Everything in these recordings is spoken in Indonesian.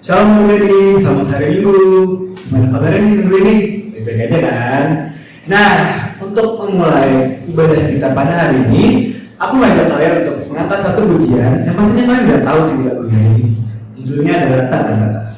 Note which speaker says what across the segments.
Speaker 1: Shalom Mugadi, selamat hari Minggu. Gimana kabarnya nih minggu ini? Baik aja kan? Nah, untuk memulai ibadah kita pada hari ini, aku ngajak kalian untuk mengangkat satu pujian yang pastinya kalian udah tahu sih lagu ini. Judulnya adalah Tak Terbatas.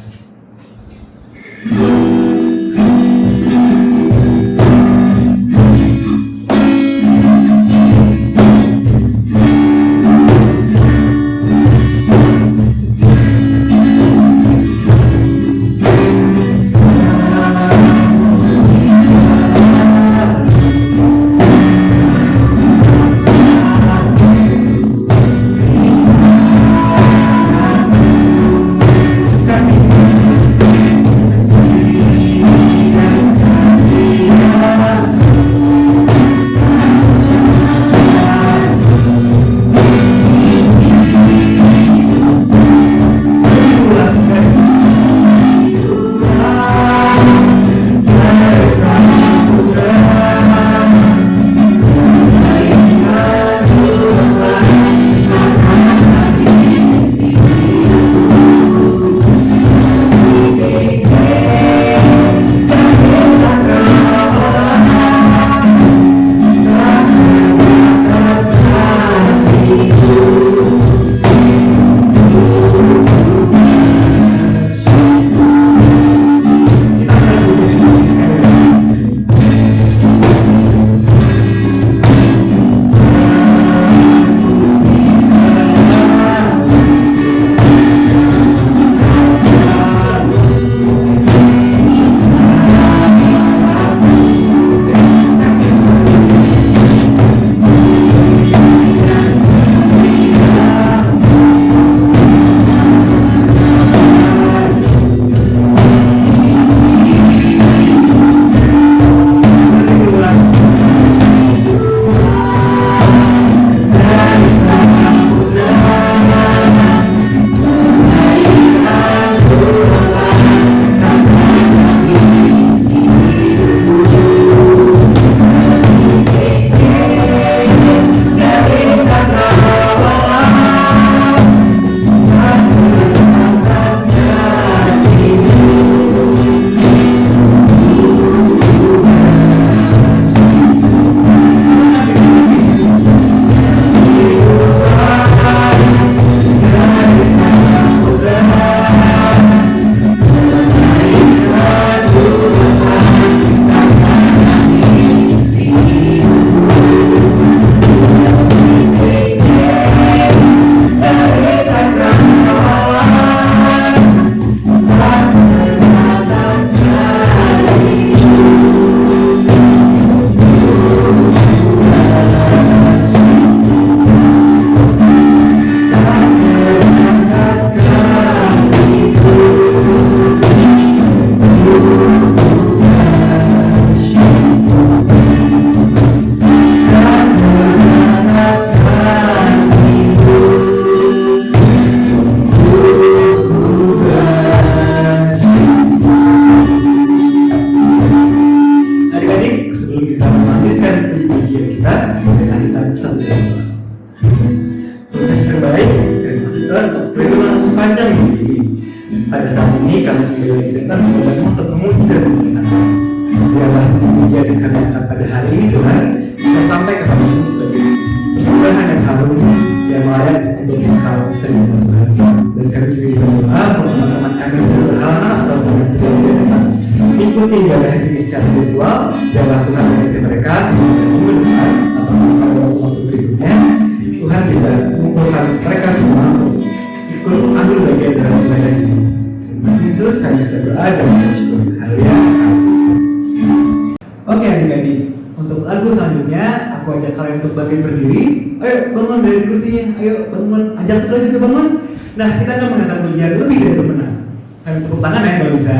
Speaker 1: Nah, kita akan mengangkat pujian lebih dari pemenang. Sambil tepuk tangan ya kalau bisa.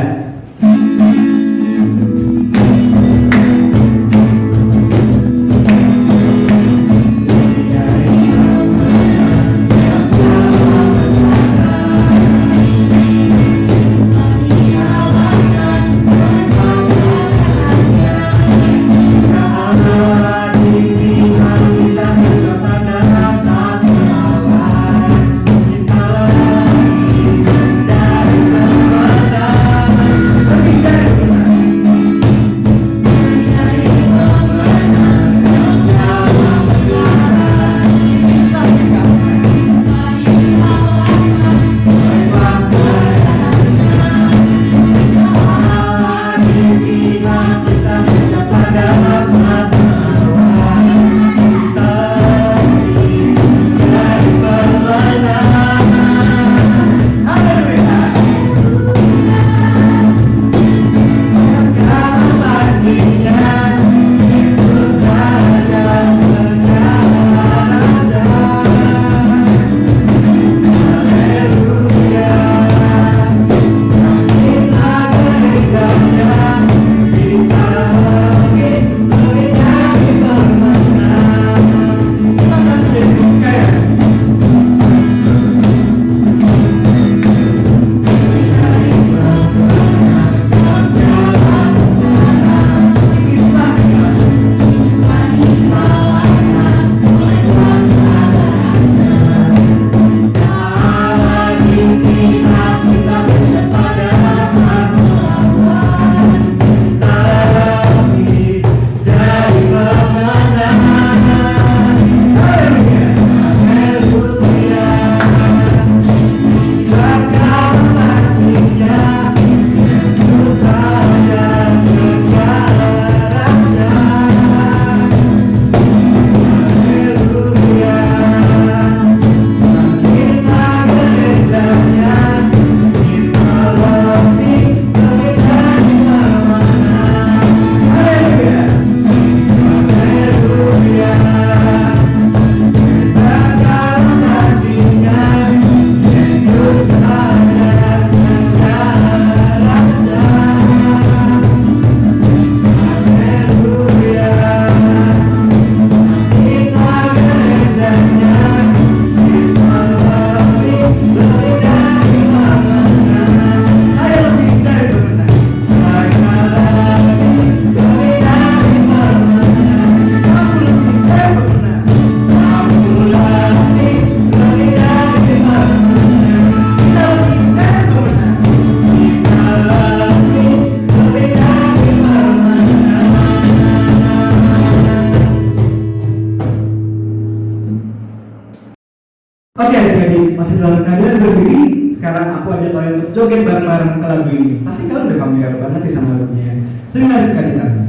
Speaker 1: aku ajak kalian untuk joget bareng-bareng ke lagu ini. Pasti kalian udah familiar banget sih sama lagunya. Terima kasih sekali lagi.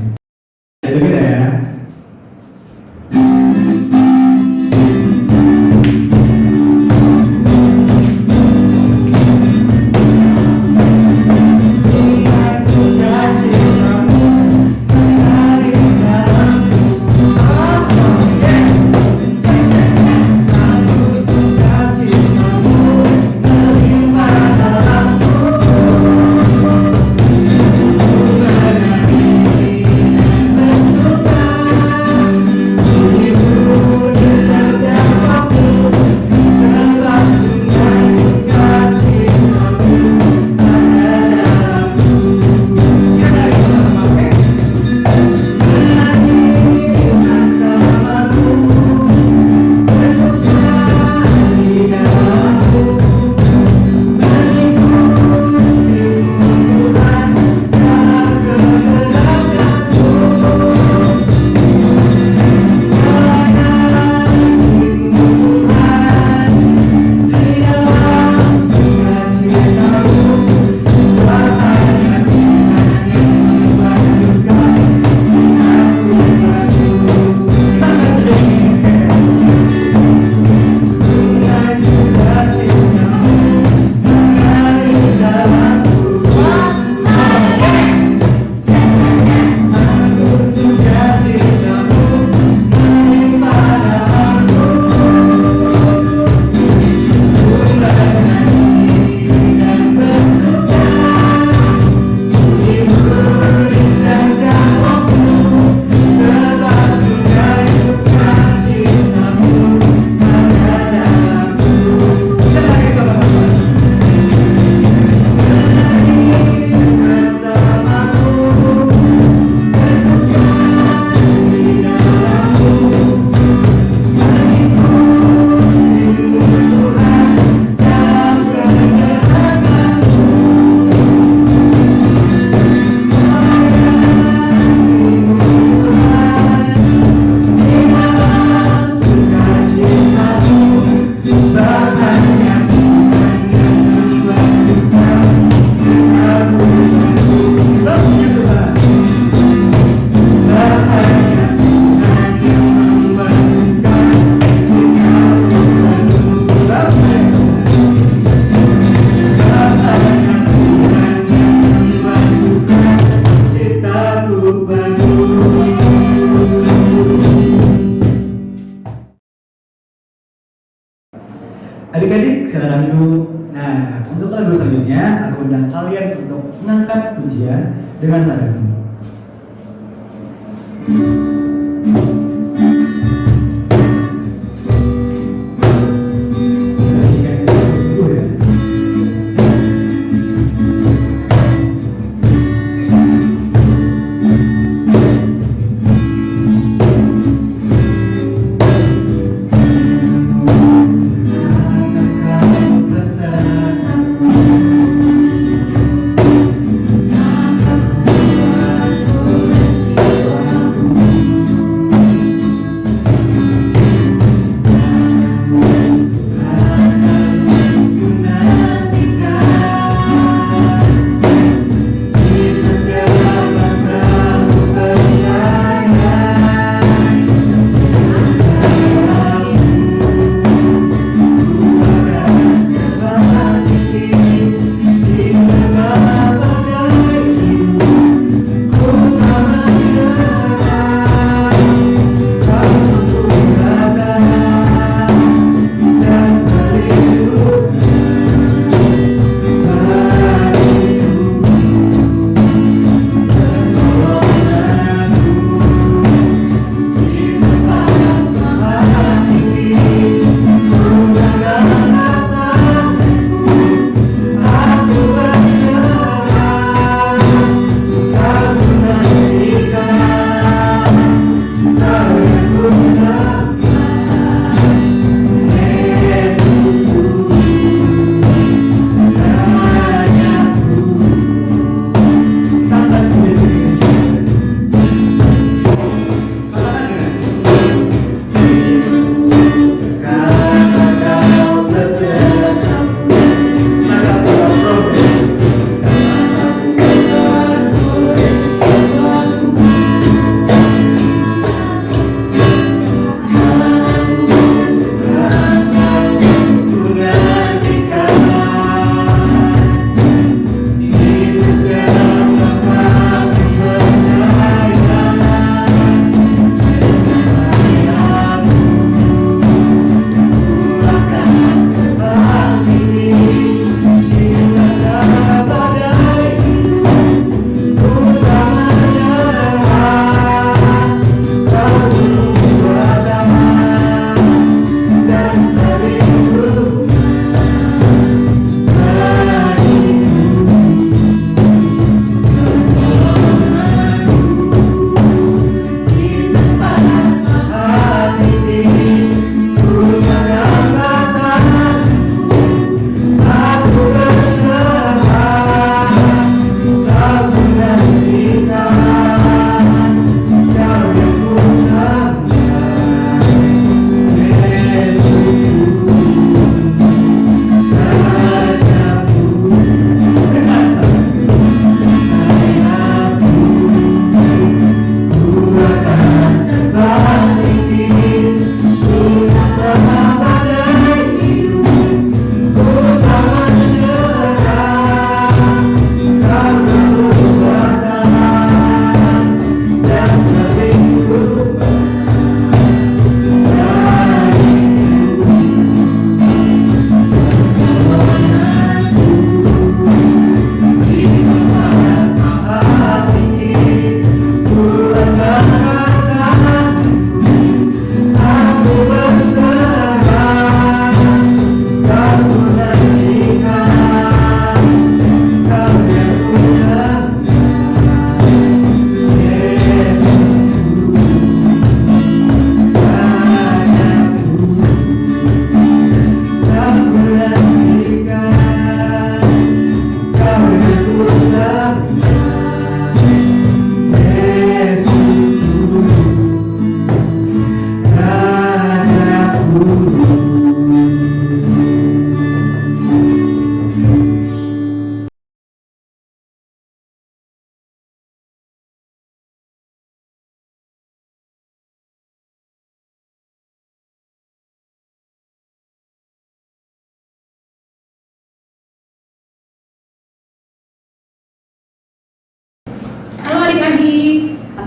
Speaker 1: Joget ya. Adik-adik, silakan dulu. Nah, untuk lagu selanjutnya, aku undang kalian untuk mengangkat pujian dengan saya.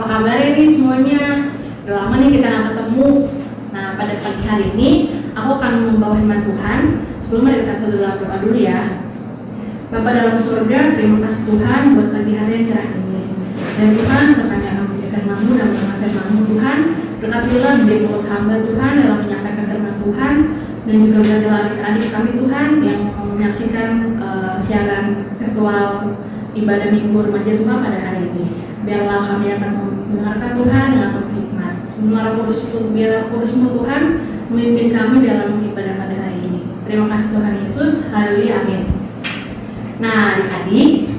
Speaker 2: kabar nih semuanya? Udah lama nih kita nggak ketemu. Nah, pada pagi hari ini aku akan membawa firman Tuhan. Sebelumnya kita ke dalam doa dulu ya. Bapa dalam surga, terima kasih Tuhan buat pagi hari yang cerah ini. Dan Tuhan, kami akan menjaga firman-Mu dan mendengar firman-Mu Tuhan. Berkatilah bagi mulut hamba Tuhan dalam menyampaikan firman Tuhan, dan juga berkatilah adik-adik kami Tuhan yang menyaksikan siaran virtual ibadah minggu remaja Tuhan pada hari ini. Biarlah kami akan mendengarkan Tuhan dengan penuh hikmat. Biar Kudus-Mu Tuhan memimpin kami dalam ibadah pada hari ini. Terima kasih Tuhan Yesus. Haleluya, amin. Nah, adik-adik,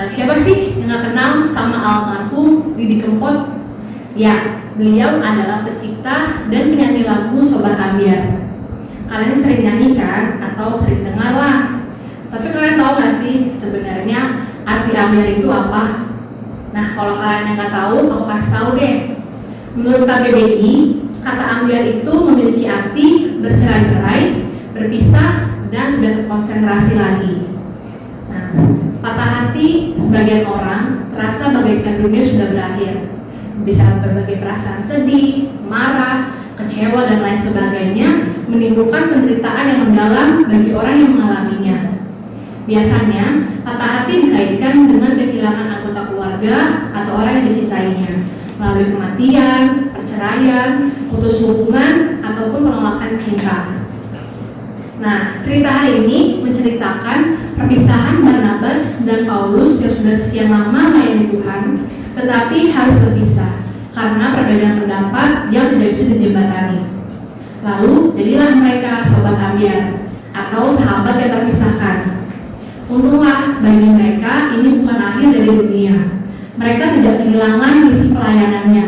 Speaker 2: siapa sih yang gak kenal sama almarhum Didi Kempot? Ya, beliau adalah pencipta dan penyanyi lagu Sobat Ambyar. Kalian sering nyanyi kan? Atau sering dengar lah. Tapi kalian tahu gak sih sebenarnya arti ambyar itu apa? Nah, kalau kalian yang gak tahu, aku kasih tahu deh. Menurut KBBI, kata ambyar itu memiliki arti bercerai-berai, berpisah, dan tidak terkonsentrasi lagi. Nah, patah hati sebagian orang terasa bagaikan dunia sudah berakhir. Bisa berbagai perasaan sedih, marah, kecewa, dan lain sebagainya, menimbulkan penderitaan yang mendalam bagi orang yang mengalaminya. Biasanya, patah hati dikaitkan dengan kehilangan anggota keluarga atau orang yang dicintainya, melalui kematian, perceraian, putus hubungan, ataupun penolakan cinta. Nah, cerita hari ini menceritakan perpisahan Barnabas dan Paulus yang sudah sekian lama melayani Tuhan, tetapi harus berpisah karena perbedaan pendapat yang tidak bisa dijembatani. Lalu, jadilah mereka sobat ambyar atau sahabat yang terpisahkan. Untunglah bagi mereka ini bukan akhir dari dunia. Mereka tidak kehilangan misi pelayanannya.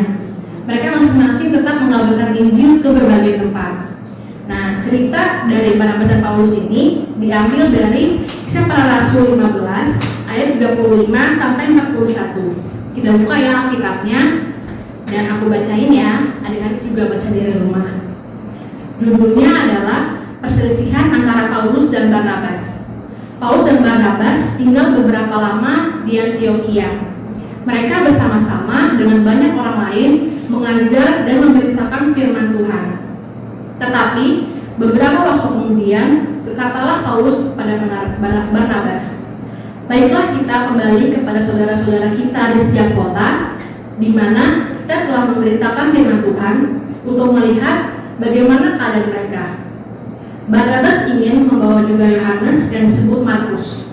Speaker 2: Mereka masing-masing tetap mengabarkan Injil ke berbagai tempat. Nah, cerita dari Barnabas dan Paulus ini diambil dari Kisah Para Rasul 15 ayat 35 sampai 41. Kita buka ya Alkitabnya dan aku bacain ya. Adik-adik juga baca di rumah. Judulnya adalah Perselisihan antara Paulus dan Barnabas. Paulus dan Barnabas tinggal beberapa lama di Antiokhia. Mereka bersama-sama dengan banyak orang lain mengajar dan memberitakan firman Tuhan. Tetapi beberapa waktu kemudian berkatalah Paulus kepada Barnabas, "Baiklah kita kembali kepada saudara-saudara kita di setiap kota, di mana kita telah memberitakan firman Tuhan untuk melihat bagaimana keadaan mereka." Barnabas ingin membawa juga Yohanes yang disebut Markus.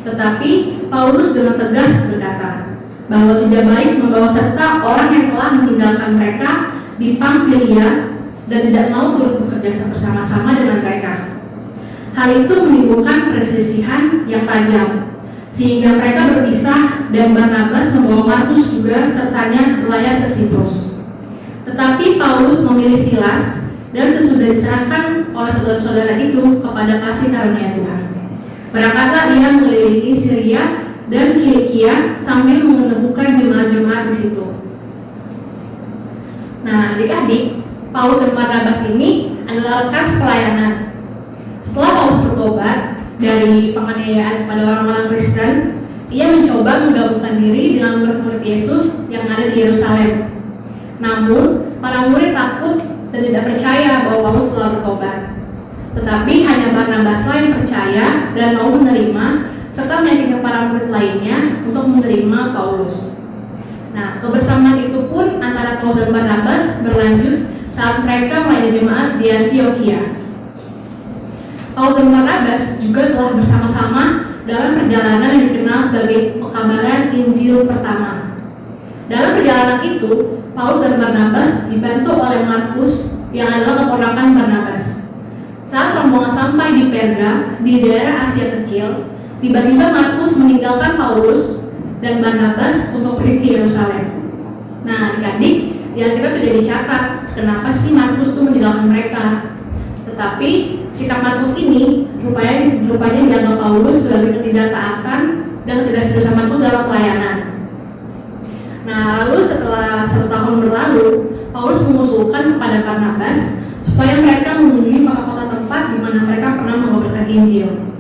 Speaker 2: Tetapi Paulus dengan tegas berkata bahwa tidak baik membawa serta orang yang telah meninggalkan mereka di Pamfilia dan tidak mau turut bekerja bersama-sama dengan mereka. Hal itu menimbulkan perselisihan yang tajam, sehingga mereka berpisah dan Barnabas membawa Markus juga sertanya berlayar ke Siprus. Tetapi Paulus memilih Silas dan sesudah diserahkan oleh saudara-saudara itu kepada kasih karunia Tuhan, berangkatlah ia mengelilingi Syria dan Kilikia sambil meneguhkan jemaat-jemaat di situ. Nah, adik-adik, Paulus dan Barnabas ini adalah rekan pelayanan. Setelah Paulus bertobat dari penganiayaan kepada orang-orang Kristen, ia mencoba menggabungkan diri dengan murid-murid Yesus yang ada di Yerusalem. Namun, para murid takut dan tidak percaya bahwa Paulus telah bertobat. Tetapi hanya Barnabaslah yang percaya dan mau menerima serta meyakinkan para murid lainnya untuk menerima Paulus. Nah, kebersamaan itu pun antara Paulus dan Barnabas berlanjut saat mereka melayani jemaat di Antiokhia. Paulus dan Barnabas juga telah bersama-sama dalam perjalanan yang dikenal sebagai pekabaran Injil pertama. Dalam perjalanan itu, Paulus dan Barnabas dibantu oleh Markus yang adalah keponakan Barnabas. Saat rombongan sampai di Perga, di daerah Asia Kecil, tiba-tiba Markus meninggalkan Paulus dan Barnabas untuk pergi ke Yerusalem. Nah, adik-adik, di Alkitab tidak dicatat kenapa sih Markus itu meninggalkan mereka. Tetapi sikap Markus ini rupanya dianggap Paulus sebagai ketidaktaatan dan ketidakseriusan Markus dalam pelayanan. Nah, lalu setelah 1 tahun berlalu, Paulus mengusulkan kepada Barnabas supaya mereka mengunjungi kota-kota tempat di mana mereka pernah mengabarkan Injil.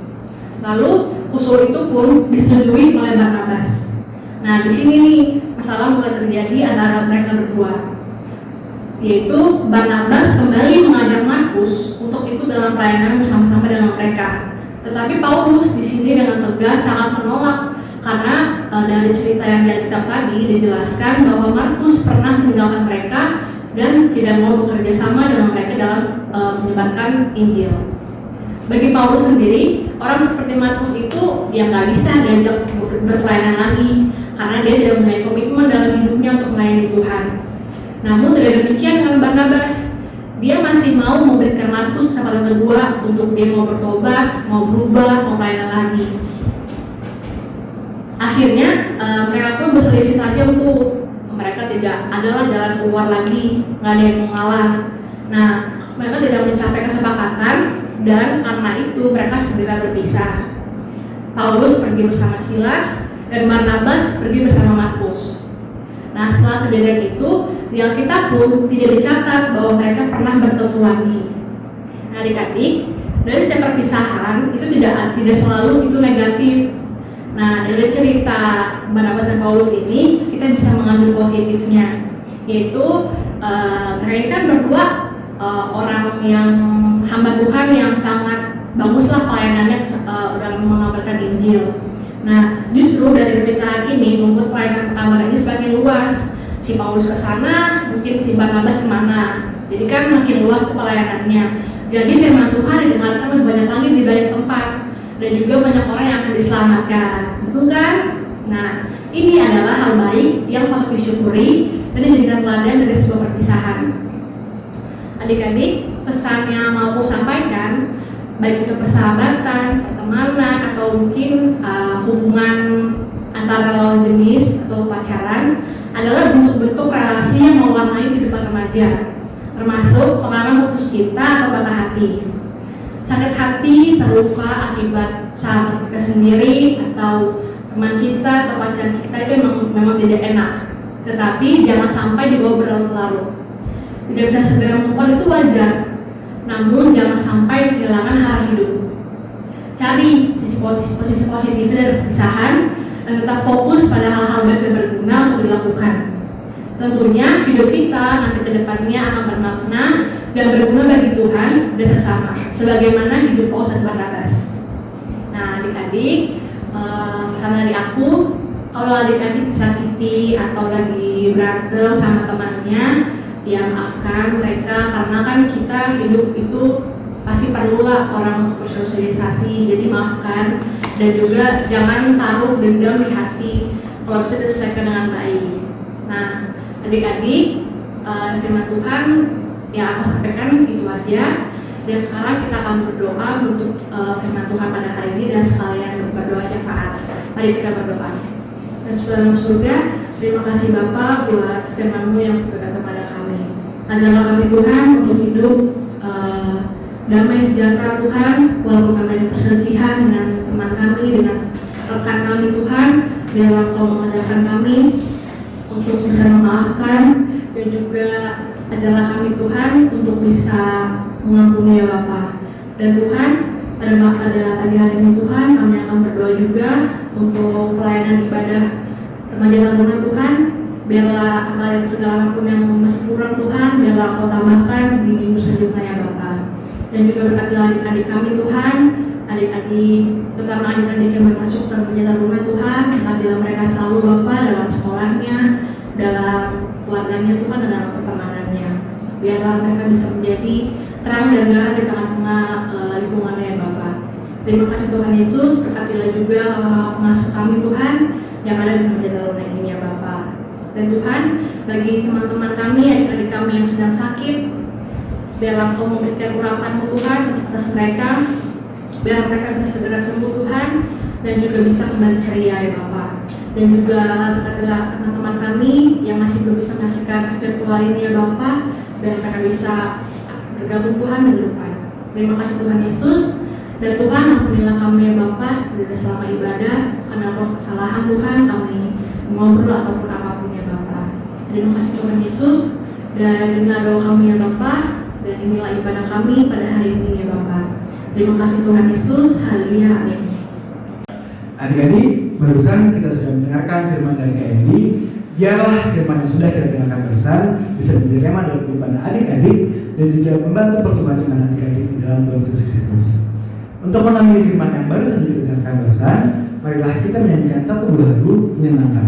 Speaker 2: Lalu usul itu pun disetujui oleh Barnabas. Nah, di sini nih masalah mulai terjadi antara mereka berdua, yaitu Barnabas kembali mengajak Markus untuk ikut dalam pelayanan bersama-sama dengan mereka. Tetapi Paulus di sini dengan tegas sangat menolak, karena dari cerita yang di Alkitab tadi dijelaskan bahwa Markus pernah meninggalkan mereka dan tidak mau bekerja sama dengan mereka dalam menyebarkan Injil. Bagi Paulus sendiri, orang seperti Markus itu yang nggak bisa diajak berpelayanan lagi, karena dia tidak mempunyai komitmen dalam hidupnya untuk melayani Tuhan. Namun tidak demikian dengan Barnabas. Dia masih mau memberikan Markus kesempatan kedua untuk dia mau bertobat, mau berubah, mau pelayanan lagi. Akhirnya mereka pun berselisih tajam tuh. Mereka tidak adalah jalan keluar lagi, nggak ada yang mengalah. Nah, mereka tidak mencapai kesepakatan dan karena itu mereka segera berpisah. Paulus pergi bersama Silas dan Barnabas pergi bersama Markus. Nah, setelah kejadian itu, di Alkitab pun tidak dicatat bahwa mereka pernah bertemu lagi. Nah, adik-adik, dari setiap perpisahan itu tidak selalu itu negatif. Nah, dari cerita Barnabas dan Paulus ini kita bisa mengambil positifnya, yaitu mereka ini kan berdua orang yang hamba Tuhan yang sangat baguslah pelayanannya dalam mengabarkan Injil. Nah, justru dari perpisahan ini membuat pelayanan pekabaran ini semakin luas. Si Paulus ke sana, mungkin si Barnabas kemana. Jadi kan makin luas pelayanannya. Jadi firman Tuhan didengarkan lebih banyak lagi di banyak tempat, dan juga banyak orang yang akan diselamatkan, betul kan? Nah, ini adalah hal baik yang patut disyukuri dan dijadikan teladan dari sebuah perpisahan. Adik-adik, pesan yang mau aku sampaikan, baik itu persahabatan, pertemanan, atau mungkin hubungan antara lawan jenis atau pacaran, adalah bentuk-bentuk relasi yang mewarnai kehidupan remaja, termasuk pengalaman putus cinta atau patah hati. Sakit hati, terluka akibat sahabat kita sendiri atau teman kita atau pacar kita itu memang tidak enak. Tetapi jangan sampai dibawa berlarut-larut. Tidak bisa segera move on itu wajar, namun jangan sampai kehilangan arah hidup. Cari posisi positif dari perpisahan dan tetap fokus pada hal-hal baik dan berguna untuk dilakukan. Tentunya hidup kita nanti ke depannya akan bermakna dan berguna bagi Tuhan dan sesama, sebagaimana hidup Paulus dan Barnabas. Nah, adik-adik, pesan dari aku, kalau adik-adik disakiti atau lagi berantem sama temannya, ya maafkan mereka, karena kan kita hidup itu pasti perlulah orang untuk bersosialisasi. Jadi maafkan dan juga jangan taruh dendam di hati, kalau bisa diselesaikan dengan baik. Nah, adik-adik, firman Tuhan yang aku sampaikan itu aja. Dan sekarang kita akan berdoa untuk firman Tuhan pada hari ini dan sekalian berdoa syafaat. Mari kita berdoa. Dan dalam surga, terima kasih Bapa buat firman-Mu yang berkata kepada kami. Ajarlah kami Tuhan untuk hidup damai sejahtera Tuhan, walaupun kami ada perselisihan dengan teman kami, dengan rekan kami Tuhan. Biarlah Engkau mengajarkan kami untuk bisa memaafkan, dan juga ajarlah kami Tuhan untuk bisa mengampuni ya Bapa. Dan Tuhan, pada pagi hari ini Tuhan, kami akan berdoa juga untuk pelayanan ibadah remaja taruna Tuhan. Biarlah segala apapun yang masih kurang Tuhan, biarlah Engkau tambahkan di minggu selanjutnya ya Bapa. Dan juga berkatilah adik-adik kami Tuhan, adik-adik, terutama adik-adik yang masuk ke remaja taruna Tuhan, berkatilah mereka selalu Bapa dalam sekolahnya, dalam keluarganya Tuhan, dan dalam pertemanannya. Biarlah mereka bisa menjadi terang dan terang di tengah-tengah lingkungannya ya Bapa. Terima kasih Tuhan Yesus, berkatilah juga pengasuh kami Tuhan yang ada di remaja taruna ini ya Bapa. Dan Tuhan, bagi teman-teman kami, adik-adik kami yang sedang sakit, biarlah Engkau memberikan urapan-Mu Tuhan atas mereka, biar mereka bisa segera sembuh Tuhan, dan juga bisa kembali ceria ya Bapa. Dan juga berkatilah teman-teman kami yang masih belum bisa menyaksikan virtual ini ya Bapa, biar mereka bisa bergabung Tuhan di depan. Terima kasih Tuhan Yesus. Dan Tuhan, ampunilah kami ya Bapa selama ibadah, karena kalau kesalahan Tuhan kami ngobrol ataupun apapun ya Bapa. Terima kasih Tuhan Yesus, dan dengar doa kami ya Bapa, dan inilah ibadah kami pada hari ini ya Bapa. Terima kasih Tuhan Yesus, haleluya, amin.
Speaker 1: Adik-adik, barusan kita sudah mendengarkan firman dari Kak Endi. Biarlah firman yang sudah kita dengarkan barusan bisa menjadi rema dalam kehidupan adik-adik dan juga membantu pertumbuhan iman adik-adik di dalam Tuhan Yesus Kristus. Untuk mengambil firman yang baru saja kita dengarkan barusan, marilah kita menyanyikan satu buah lagu menyenangkan.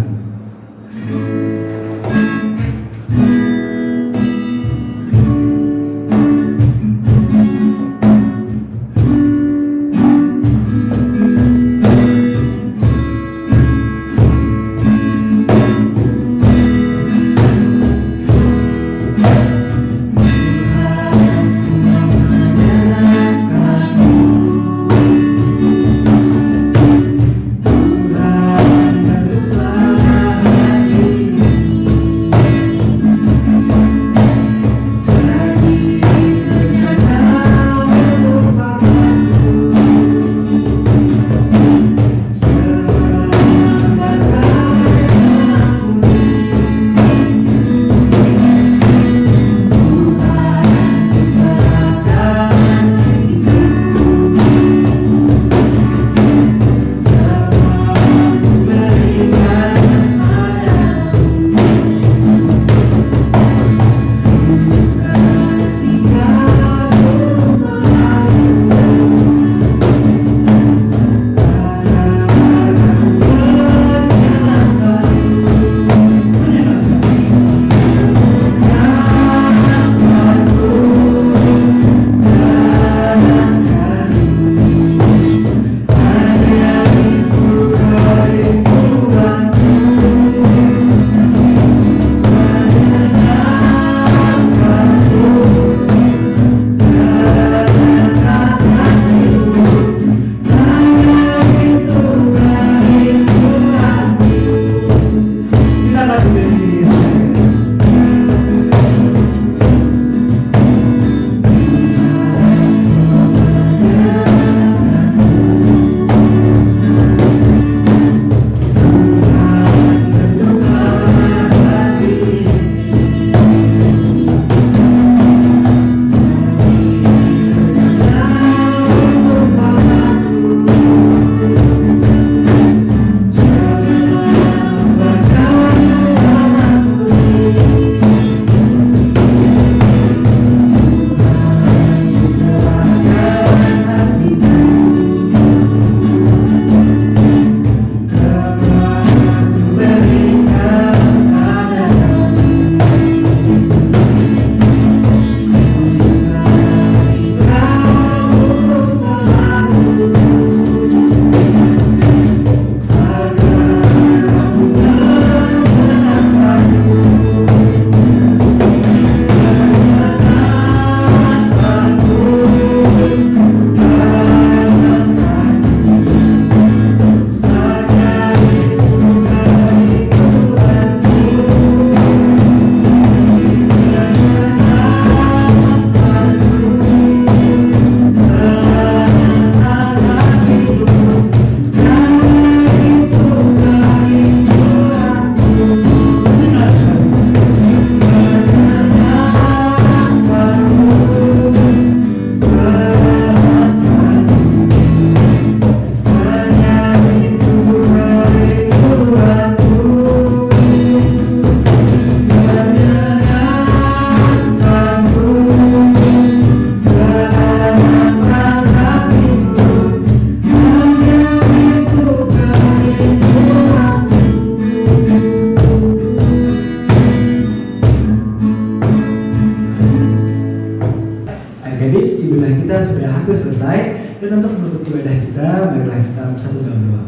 Speaker 1: Dan untuk menutup ibadah kita, marilah kita bersatu dalam doa.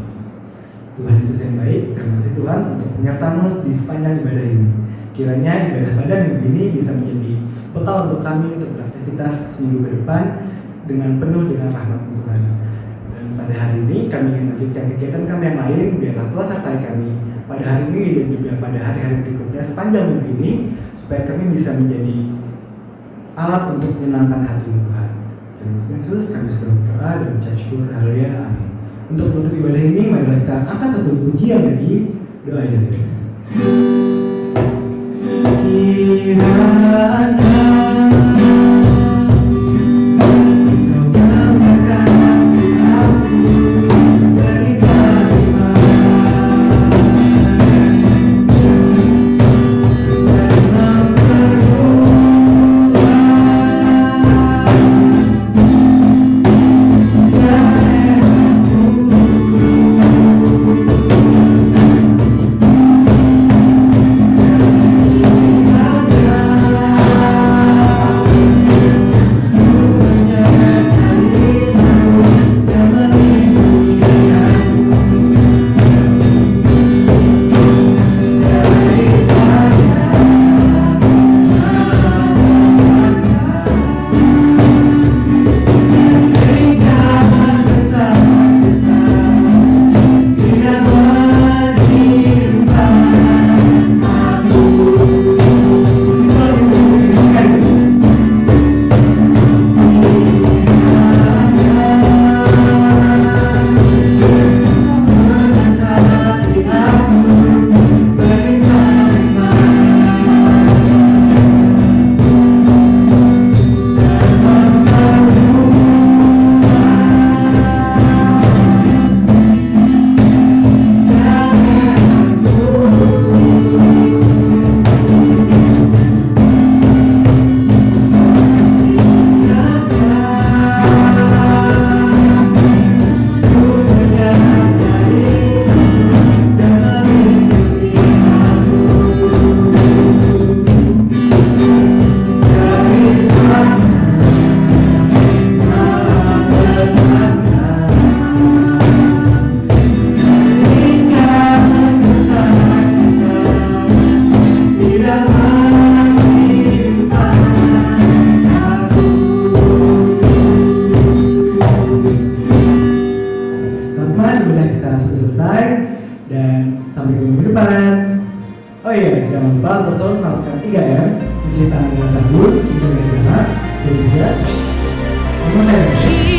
Speaker 1: Tuhan Yesus yang baik, terima kasih Tuhan untuk penyertaan-Mu di sepanjang ibadah ini. Kiranya ibadah pada minggu ini bisa menjadi bekal untuk kami untuk beraktivitas seminggu ke depan dengan penuh dengan rahmat-Mu Tuhan. Dan pada hari ini kami ingin melanjutkan kegiatan kami yang lain, biarlah Tuhan sertai kami pada hari ini dan juga pada hari-hari berikutnya sepanjang minggu ini, supaya kami bisa menjadi alat untuk menyenangkan hati-Mu Tuhan. Terima kasih Yesus, kami sudah berdoa dan mengucap syukur, haleluya, amin. Untuk menutup ibadah ini, marilah kita angkat satu pujian lagi, doa ya guys. Kiranya Engkau gambarkan aku berikan sudah selesai dan sampai ketemu minggu depan. Oh iya, jangan lupa untuk selalu melakukan 3M, mencuci tangan dengan sabun, menjaga jarak, dan juga memakai masker.